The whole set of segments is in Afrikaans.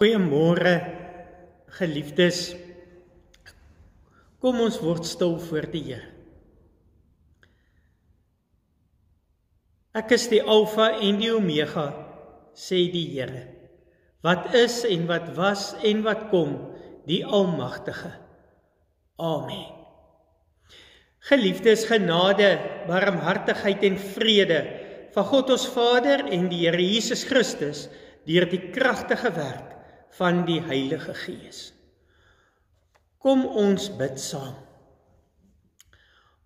Goeiemôre, geliefdes. Kom ons word stil voor die Here. Ek is die Alfa en die Omega, sê die Here, wat is en wat was en wat kom, die Almagtige. Amen. Geliefdes, genade, barmhartigheid en vrede van God ons Vader en die Here Jesus Christus deur die kragtige werk van die Heilige Gees. Kom ons bid saam.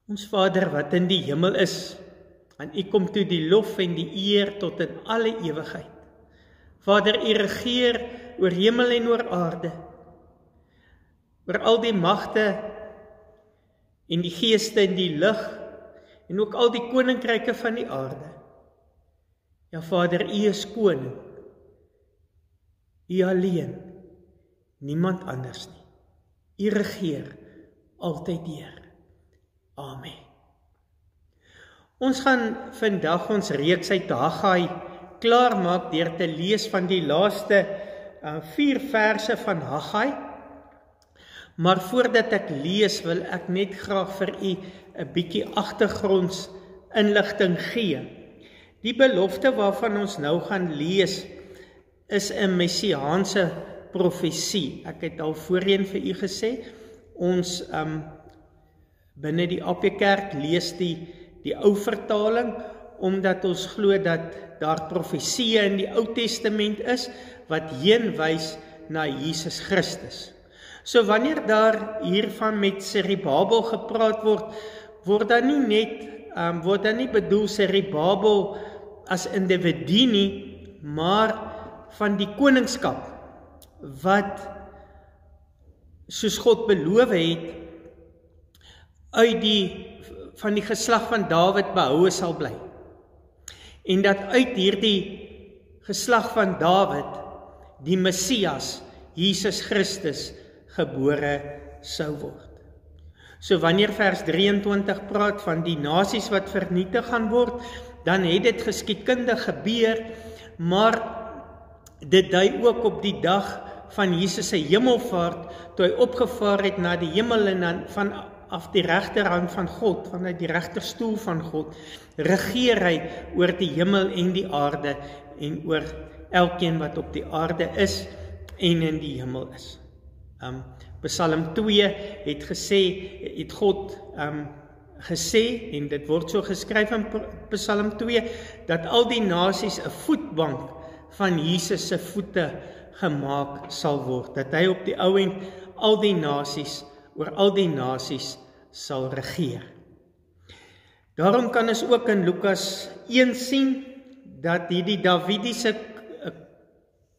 Ons Vader wat in die hemel is, aan U kom toe die lof en die eer tot in alle ewigheid. Vader, U regeer oor hemel en oor aarde, oor al die magte en die geeste in die lig, en ook al die koninkryke van die aarde. Ja, Vader, U is koning. U alleen, niemand anders nie. U regeer altyd deur. Amen. Ons gaan vandag ons reeks uit Haggai klaarmaak deur te lees van die laaste 4 verse van Haggai. Maar voordat ek lees, wil ek net graag vir u 'n bietjie agtergrondsinligting gee. Die belofte waarvan ons nou gaan lees, is 'n messiaanse profesie. Ek het al voorheen vir u gesê, ons binne die AP Kerk lees die ou vertaling, omdat ons glo dat daar profesieë in die Ou Testament is, wat heen wys na Jesus Christus. So wanneer daar hiervan met Zerubabel gepraat word daar nie net, word daar nie bedoel Zerubabel as individu nie, maar van die koningskap, wat, soos God beloof het, van die geslag van Dawid behoue sal bly. En dat uit hierdie geslag van Dawid, die Messias, Jesus Christus, gebore sou word. So wanneer vers 23 praat van die nasies wat vernietig gaan word, dan het dit geskiedkundig gebeur, maar dit dui ook op die dag van Jesus se hemelvaart, toe hy opgevaar het na die hemel en dan vanaf die regterhand van God, vanuit die regterstoel van God, regeer hy oor die hemel en die aarde en oor elkeen wat op die aarde is en in die hemel is. Psalm 2 het God gesê, en dit word so geskryf in Psalm 2, dat al die nasies 'n voetbank van Jesus se voete gemaak sal word, dat hy op die ou end oor al die nasies sal regeer. Daarom kan ons ook in Lukas 1 sien, dat hierdie Davidiese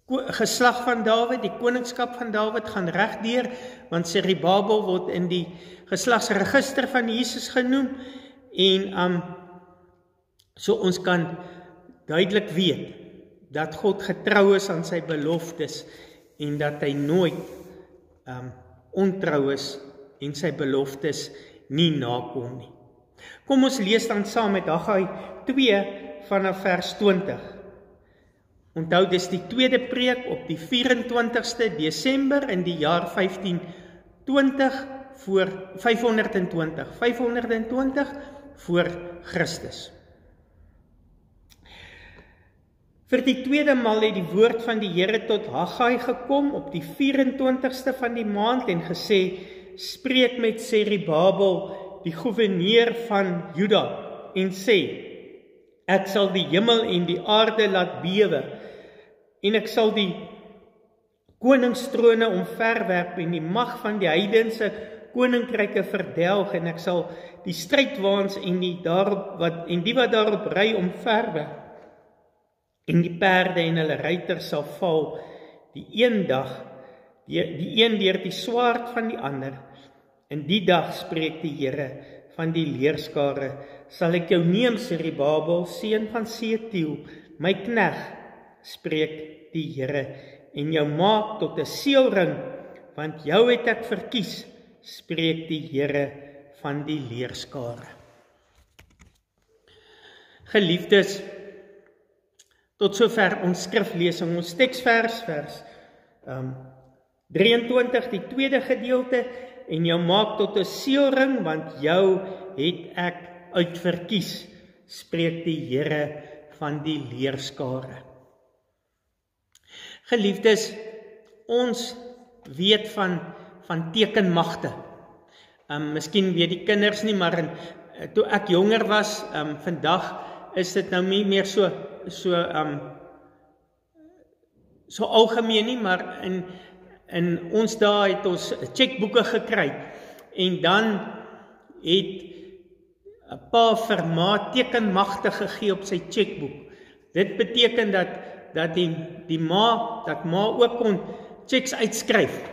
geslag van Dawid, die koningskap van Dawid, gaan regdeur, want Zerubabel word in die geslagsregister van Jesus genoem, en so ons kan duidelik weet, dat God getrou is aan sy beloftes, en dat hy nooit ontrou is, en sy beloftes nie nakom nie. Kom ons lees dan saam met Haggai 2 vanaf vers 20. Onthou, dis die tweede preek op die 24ste Desember in die jaar 520 voor Christus. Vir die tweede maal het die woord van die Here tot Haggai gekom op die 24ste van die maand en gesê, spreek met Zerubabel, die gouverneur van Juda, en sê, ek sal die hemel en die aarde laat bewe, en ek sal die koningstrone omverwerp en die mag van die heidense koninkryke verdelg, en ek sal die strydwaans en die wat daarop ry omverwerp, en die perde en hulle ruiters sal val, die een deur die swaard van die ander. In die dag, spreek die Here van die leerskare, sal ek jou neem, Zerubabel, seun van Sealtiel, my knegg, spreek die Here, en jou maak tot 'n seelring, want jou het ek verkies, spreek die Here van die leerskare. Geliefdes, tot sover ons skriflesing, ons teksvers, vers 23, die tweede gedeelte, en jou maak tot 'n seelring, want jou het ek uitverkies, spreek die Here van die leerskare. Geliefdes, ons weet van tekenmagte. Miskien weet die kinders nie, maar toe ek jonger was, vandag is dit nou nie meer so algemeen nie, maar in ons dae het ons chequeboeke gekry, en dan het 'n pa vir ma tekenmagte gegee op sy chequeboek. Dit beteken dat ma ook kon checks uitskryf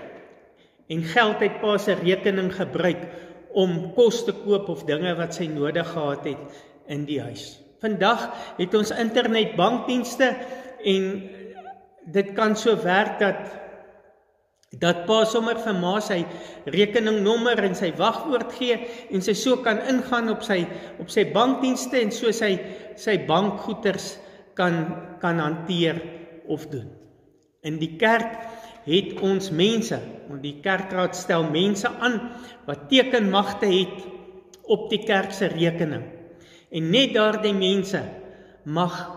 en geld uit pa se rekening gebruik om kos te koop of dinge wat sy nodig gehad het in die huis. Vandag het ons internetbankdienste, en dit kan so werk dat pa sommer vir ma sy rekeningnommer en sy wagwoord gee, en sy so kan ingaan op sy bankdienste, en so sy bankgoeders kan hanteer of doen. In die kerk het ons mense, want die kerkraad stel mense aan wat tekenmagte het op die kerk se rekening. En net daardie mense mag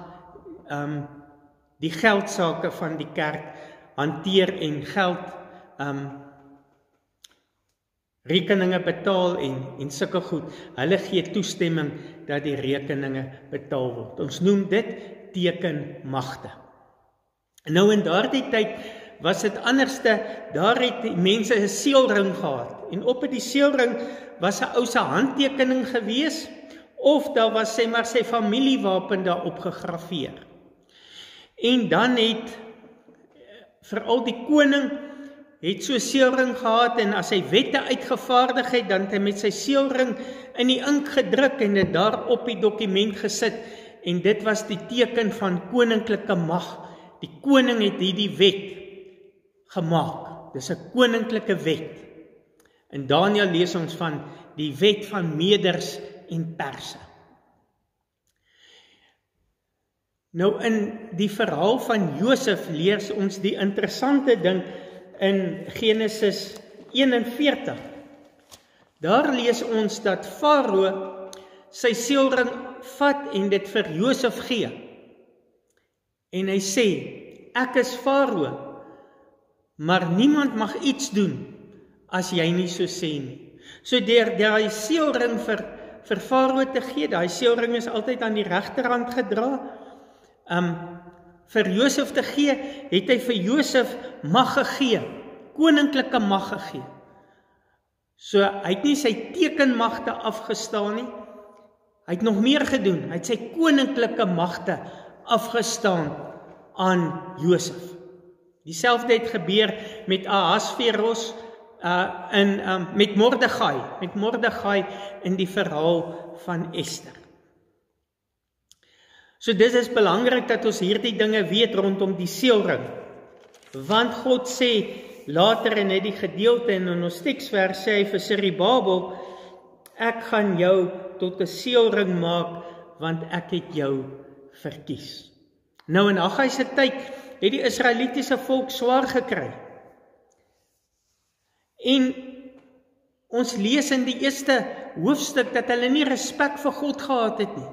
die geldsake van die kerk hanteer en geld rekeninge betaal en sulke goed. Hulle gee toestemming dat die rekeninge betaal word. Ons noem dit tekenmagte. Nou in daardie tyd was dit anderste, daar het die mense 'n seelring gehad, en op die seelring was 'n ou se handtekening gewees, of daar was sy familiewapen daarop gegraveer. En dan het veral die koning het so 'n seelring gehad, en as hy wette uitgevaardig het, dan het hy met sy seelring in die ink gedruk en dit daar op die dokument gesit, en dit was die teken van koninklike mag. Die koning het hierdie wet gemaak. Dis 'n koninklike wet. In Daniël lees ons van die wet van Meders en Perse. Nou in die verhaal van Josef lees ons die interessante ding in Genesis 41. Daar lees ons dat Farao sy seelring vat en dit vir Josef gee. En hy sê, ek is Farao, maar niemand mag iets doen as jy nie so sê nie. So deur daai seelring vir Farao te gee, daai seelring is altyd aan die regterhand gedra, vir Josef te gee, het hy vir Josef mag gegee, koninklike mag gegee. So hy het nie sy tekenmagte afgestaan nie, hy het nog meer gedoen, hy het sy koninklike magte afgestaan aan Josef. Dieselfde het gebeur met Ahasveros, met Mordegai in die verhaal van Ester. So dit is belangrik dat ons hierdie dinge weet rondom die seelring, want God sê later in die gedeelte in ons teksvers sê hy vir Zerubbabel, ek gaan jou tot 'n seelring maak, want ek het jou verkies. Nou in Haggai se tyd het die Israelitiese volk swaar gekry. En ons lees in die eerste hoofstuk dat hulle nie respek vir God gehad het nie.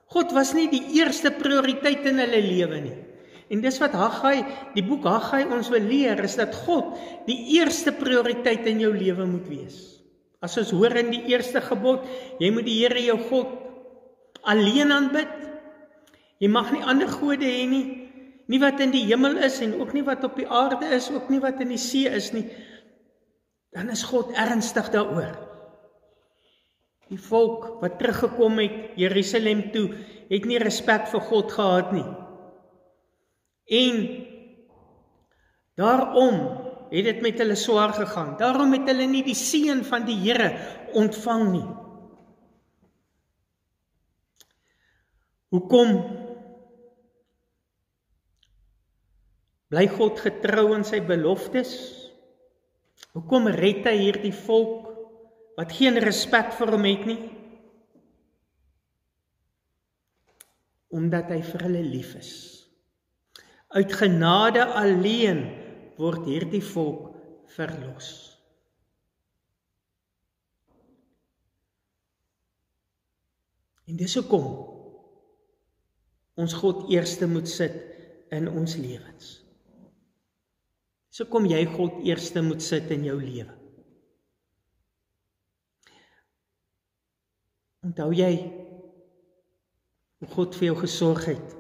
God was nie die eerste prioriteit in hulle lewe nie. En dis wat Haggai, die boek Haggai ons wil leer, is dat God die eerste prioriteit in jou lewe moet wees. As ons hoor in die eerste gebod, jy moet die Here jou God alleen aanbid. Jy mag nie ander gode hê nie, nie wat in die hemel is en ook nie wat op die aarde is, ook nie wat in die see is nie. Dan is God ernstig daaroor. Die volk wat teruggekom het Jerusalem toe, het nie respek vir God gehad nie. En daarom het dit met hulle swaar gegaan. Daarom het hulle nie die seën van die Here ontvang nie. Hoekom bly God getrou aan sy beloftes? Hoekom red hy hierdie volk wat geen respek vir hom het nie? Omdat hy vir hulle lief is. Uit genade alleen word hierdie volk verlos. En dis hoekom ons God eerste moet sit in ons lewens. Dis hoekom jy God eerste moet sit in jou lewe. Onthou jy hoe God vir jou gesorg het?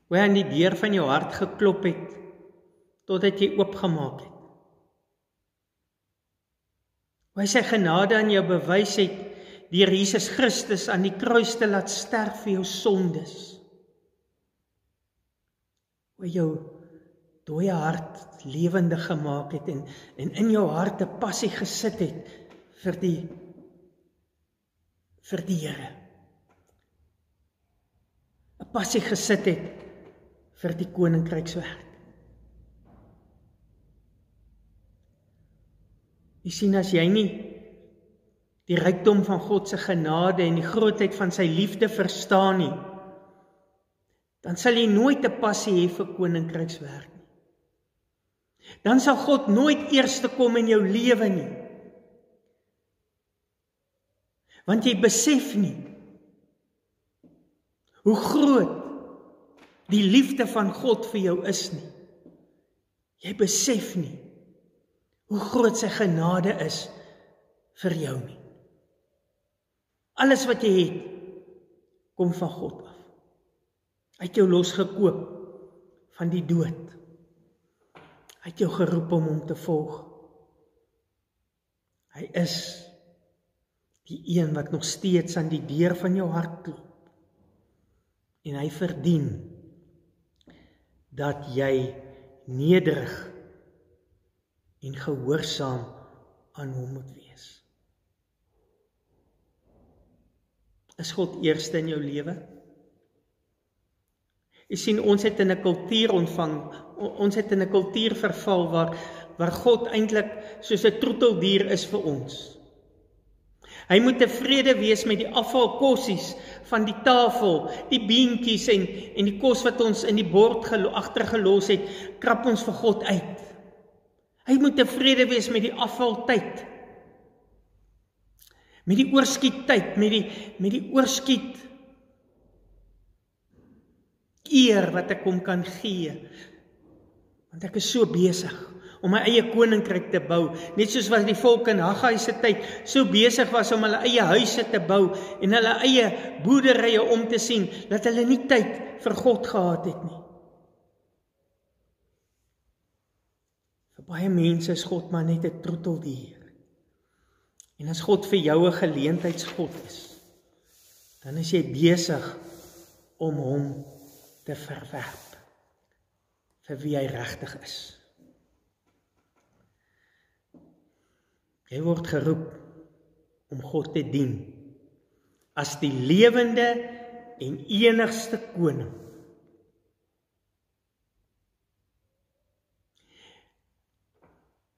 Hoe hy aan die deur van jou hart geklop het, totdat jy oopgemaak het? Hoe hy sy genade aan jou bewys het, deur Jesus Christus aan die kruis te laat sterf vir jou sondes? Hoe jou dooie hart lewendig gemaak het en in jou hart 'n passie gesit het vir die Here. 'n Passie gesit het vir die koninkrykswerk. Jy sien, as jy nie die rykdom van God se genade en die grootheid van sy liefde verstaan nie, dan sal jy nooit 'n passie hê vir koninkrykswerk nie. Dan sal God nooit eerste kom in jou lewe nie. Want jy besef nie hoe groot die liefde van God vir jou is nie. Jy besef nie hoe groot sy genade is vir jou nie. Alles wat jy het, kom van God af. Hy het jou losgekoop van die dood. Hy het jou geroep om hom te volg. Hy is die een wat nog steeds aan die deur van jou hart klop. En hy verdien dat jy nederig en gehoorsaam aan hom moet wees. Is God eerste in jou lewe? Jy sien, ons het in 'n kultuur ons het in 'n kultuur verval waar God eintlik soos 'n troeteldier is vir ons. Hy moet tevrede wees met die afvalkossies van die tafel, die beentjies en die kos wat ons in die bord agtergelos het, krap ons vir God uit. Hy moet tevrede wees met die afvaltyd, met die oorskiettyd, met die oorskiet eer wat ek hom kan gee. Want ek is so besig om my eie koninkryk te bou, net soos wat die volk in Haggai se tyd so besig was om hulle eie huise te bou en hulle eie boerderye om te sien, dat hulle nie tyd vir God gehad het nie. Vir baie mense is God maar net 'n troeteldier. En as God vir jou 'n geleentheidsgod is, dan is jy besig om hom te verwerp vir wie hy regtig is. Jy word geroep om God te dien as die lewende en enigste koning.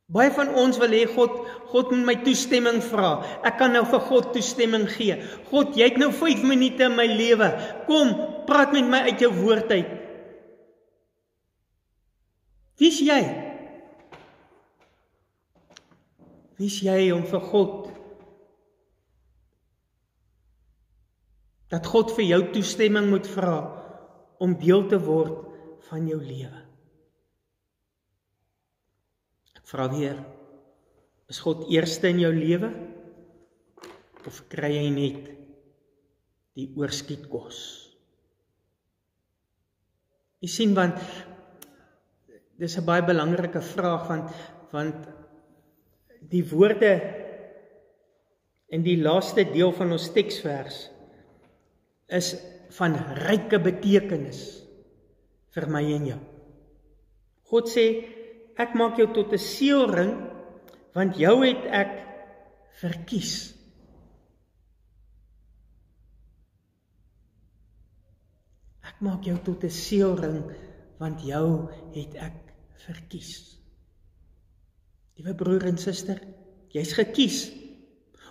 Baie van ons wil hê God moet my toestemming vra. Ek kan nou vir God toestemming gee. God, jy het nou 5 minute in my lewe. Kom, praat met my uit jou woord uit. Wie's jy? Wie's jy om vir God, dat God vir jou toestemming moet vra om deel te word van jou lewe? Ek vra weer, is God eerste in jou lewe? Of kry jy net die oorskietkos? Jy sien, want dis 'n baie belangrike vraag, want die woorde in die laaste deel van ons teksvers is van ryke betekenis vir my en jou. God sê, ek maak jou tot 'n seelring, want jou het ek verkies. Ek maak jou tot 'n seelring, want jou het ek verkies. Liewe broer en suster, jy's gekies.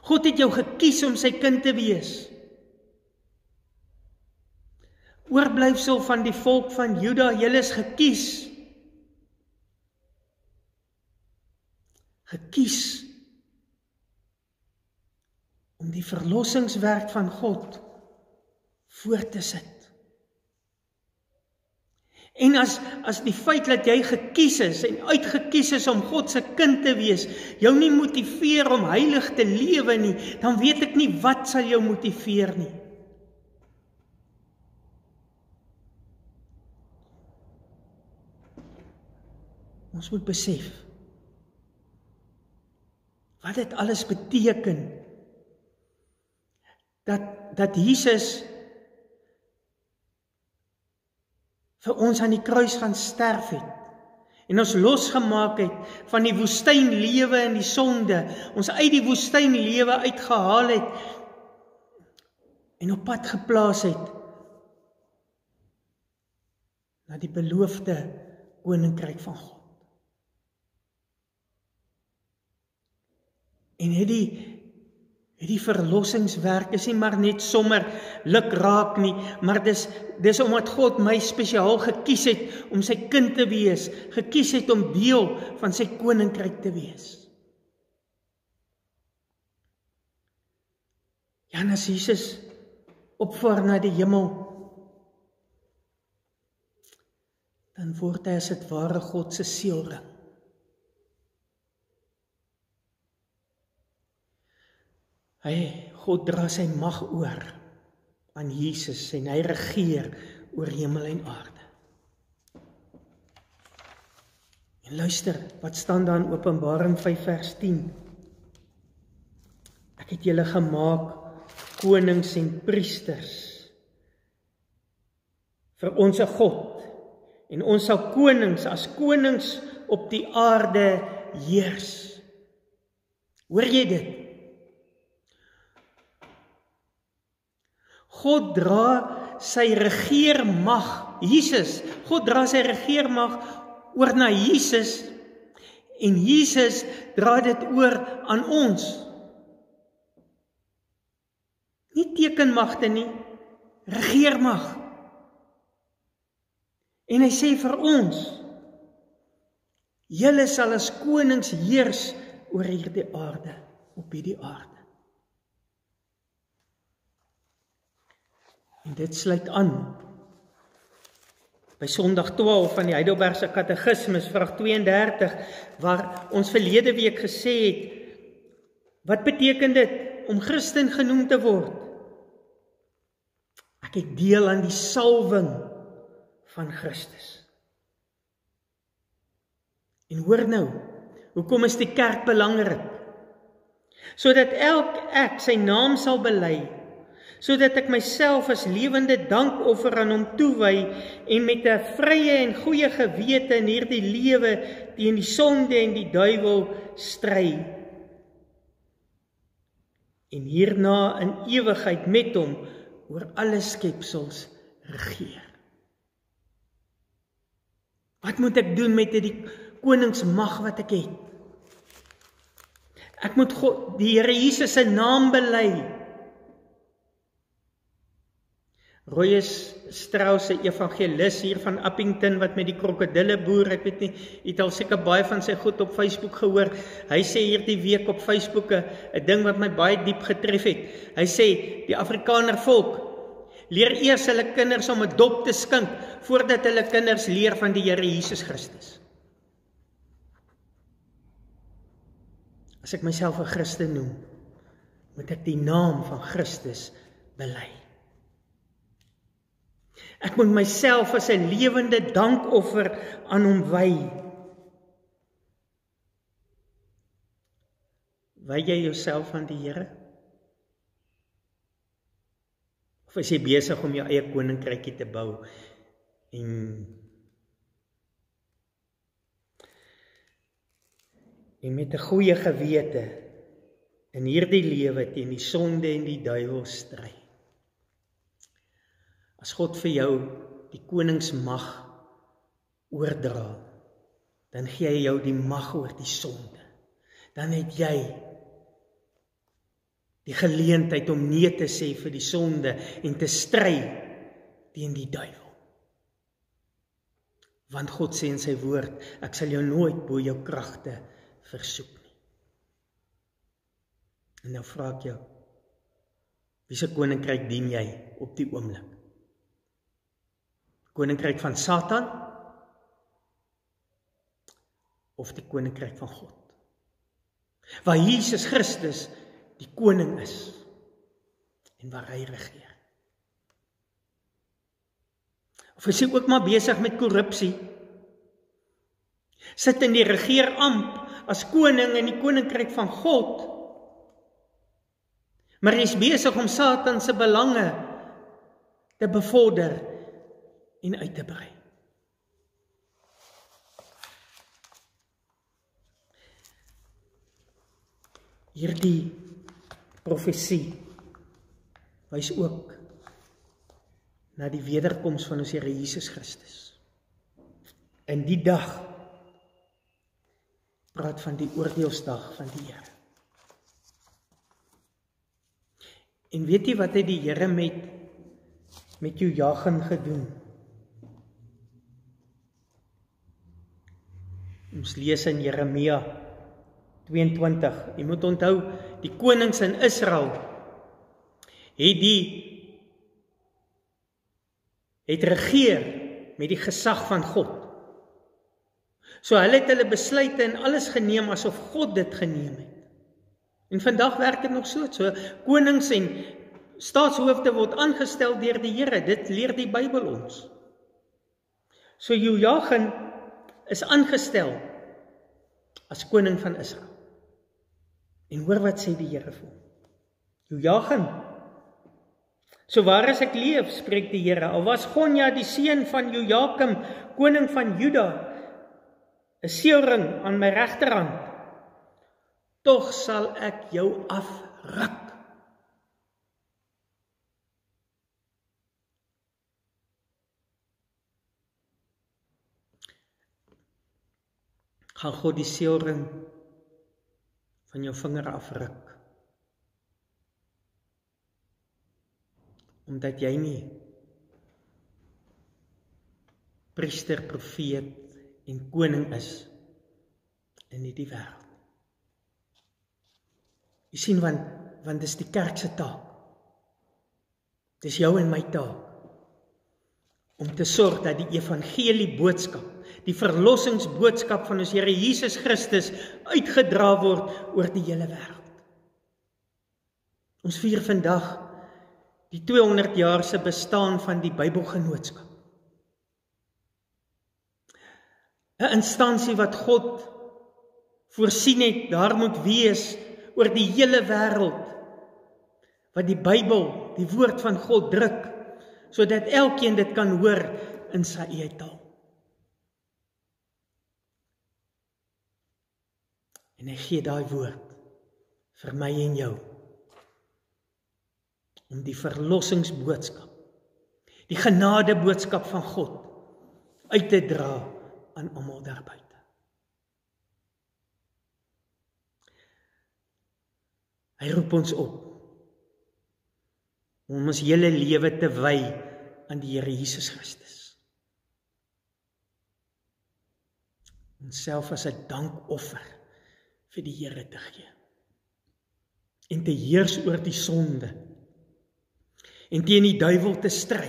God het jou gekies om sy kind te wees. Oorblyfsel van die volk van Juda, julle is gekies. gekies om die verlossingswerk van God voor te sit. En as die feit dat jy gekies is en uitgekies is om God se kind te wees, jou nie motiveer om heilig te lewe nie, dan weet ek nie wat sal jou motiveer nie. Ons moet besef wat dit alles beteken dat Jesus vir ons aan die kruis gaan sterf het en ons losgemaak het van die woestynlewe en die sonde, ons uit die woestynlewe uitgehaal het en op pad geplaas het na die beloofde koninkryk van God. En het die verlossingswerk is nie maar net sommer luk raak nie, maar dis omdat God my spesiaal gekies het om sy kind te wees, gekies het om deel van sy koninkryk te wees. Ja, en as Jesus opvaar na die hemel, dan word hy as het ware God se seelring. God dra sy mag oor aan Jesus en hy regeer oor hemel en aarde. En luister, wat staan daar in Openbaring 5 vers 10? Ek het julle gemaak konings en priesters vir ons God, en ons sal konings as konings op die aarde heers. Hoor jy dit? God dra sy regeermag, God dra sy regeermag oor na Jesus, en Jesus dra dit oor aan ons. Nie tekenmagte nie, regeermag. En hy sê vir ons, julle sal as konings heers oor hierdie aarde, op hierdie aarde. En dit sluit aan by Sondag 12 van die Heidelbergse Katekismes, vraag 32, waar ons verlede week gesê het, wat beteken dit om Christen genoem te word? Ek het deel aan die salwing van Christus. En hoor nou, hoekom is die kerk belangrik? Sodat ek sy naam sal bely, sodat ek myself as lewende dankoffer aan hom toewy en met 'n vrye en goeie gewete in hierdie lewe teen die sonde en die duiwel stry. En hierna in ewigheid met hom oor alle skepsels regeer. Wat moet ek doen met die koningsmag wat ek het? Ek moet die Here Jesus se naam bely. Roy Strauss, 'n evangelis hier van Appington, wat met die krokodille boer, ek weet nie, het al seker baie van sy goed op Facebook gehoor. Hy sê hierdie week op Facebook 'n ding wat my baie diep getref het. Hy sê, die Afrikaner volk leer eers hulle kinders om 'n dop te skink, voordat hulle kinders leer van die Here Jesus Christus. As ek myself 'n Christen noem, moet ek die naam van Christus bely. Ek moet myself as 'n lewende dankoffer aan hom wy. Wy jy jouself aan die Here? Of is jy besig om jou eie koninkrykie te bou en met 'n goeie gewete in hierdie lewe teen die sonde en die duiwel stry? As God vir jou die koningsmag oordra, dan gee hy jou die mag oor die sonde. Dan het jy die geleentheid om nee te sê vir die sonde en te stry teen die duiwel. Want God sê in sy woord, ek sal jou nooit bo jou kragte versoek nie. En nou vra ek jou, wie se koninkryk dien jy op die oomblik? Koninkryk van Satan of die koninkryk van God? Waar Jesus Christus die koning is en waar hy regeer. Of is hy ook maar besig met korrupsie? Sit in die regeeramp as koning in die koninkryk van God, maar hy is besig om Satan se belange te bevorder en uit te brei. Hierdie profesie wys ook na die wederkoms van ons Here Jesus Christus. In die dag praat van die oordeelsdag van die Here. En weet jy wat het die Here met Joachim gedoen? Ons lees in Jeremia 22. Jy moet onthou, die konings in Israel het regeer met die gesag van God. So hulle het hulle besluite en alles geneem asof God dit geneem het. En vandag werk dit nog so. So konings en staatshoofde word aangestel deur die Here. Dit leer die Bybel ons. So Joachim is aangestel as koning van Israel. En hoor wat sê die Here vir hom. Joachim, so waar as ek leef, spreek die Here, al was Gonja die seun van Joachim, koning van Juda, 'n seelring aan my regterhand, tog sal ek jou afruk. Gaan God die seelring van jou vinger afruk, omdat jy nie priester, profeet en koning is in hierdie wêreld. Jy sien, want dis die kerk se taak. Dis jou en my taak om te sorg dat die evangelie boodskap, die verlossingsboodskap van ons Here Jesus Christus uitgedra word oor die hele wêreld. Ons vier vandag die 200 jaar se bestaan van die Bybelgenootskap. 'n Instansie wat God voorsien het, daar moet wees oor die hele wêreld, wat die Bybel, die woord van God druk, sodat elkeen dit kan hoor in sy eie taal. En hy gee daai woord vir my en jou, om die verlossingsboodskap, die genadeboodskap van God, uit te dra aan almal daar buite. Hy roep ons op om ons hele lewe te wy aan die Here Jesus Christus. Onsself as 'n dankoffer vir die Here te gee. En te heers oor die sonde. En teen die duiwel te stry.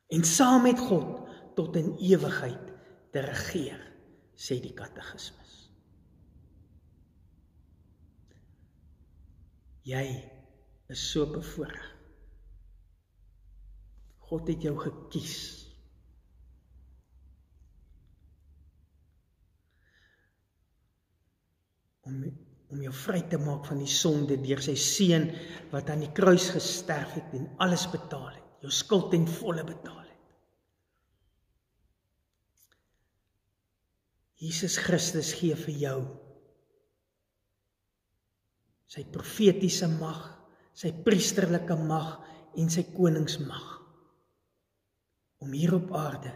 En saam met God tot in ewigheid te regeer, sê die katekismus. Jy is so bevoorreg. God het jou gekies. Om jou vry te maak van die sonde deur sy seun wat aan die kruis gesterf het en alles betaal het. Jou skuld ten volle betaal het. Jesus Christus gee vir jou sy profetiese mag, sy priesterlike mag en sy koningsmag om hier op aarde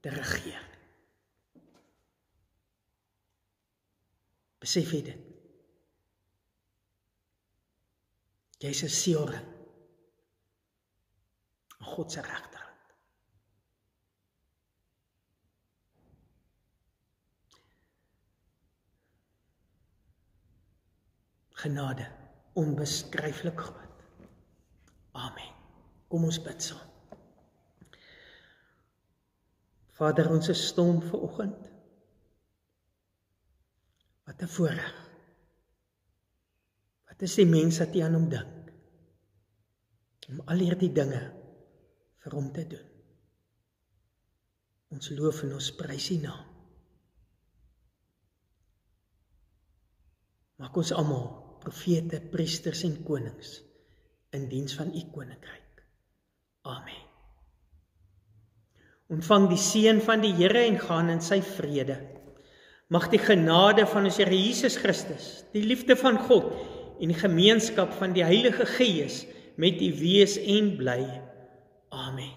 te regeer. Besef jy dit? Jy is 'n seelring aan God se regterhand. genade, onbeskryflik groot. Amen. Kom ons bid saam. Vader, ons is stom vanoggend. Wat 'n voorreg. Wat is die mens wat jy aan hom dink? Om al hierdie dinge vir hom te doen. Ons loof en ons prys die naam. Maak ons almal profete, priesters en konings in diens van u koninkryk. Amen. Ontvang die seën van die Here en gaan in sy vrede. Mag die genade van ons Here Jesus Christus, die liefde van God en die gemeenskap van die Heilige Gees met u wees en bly. Amen.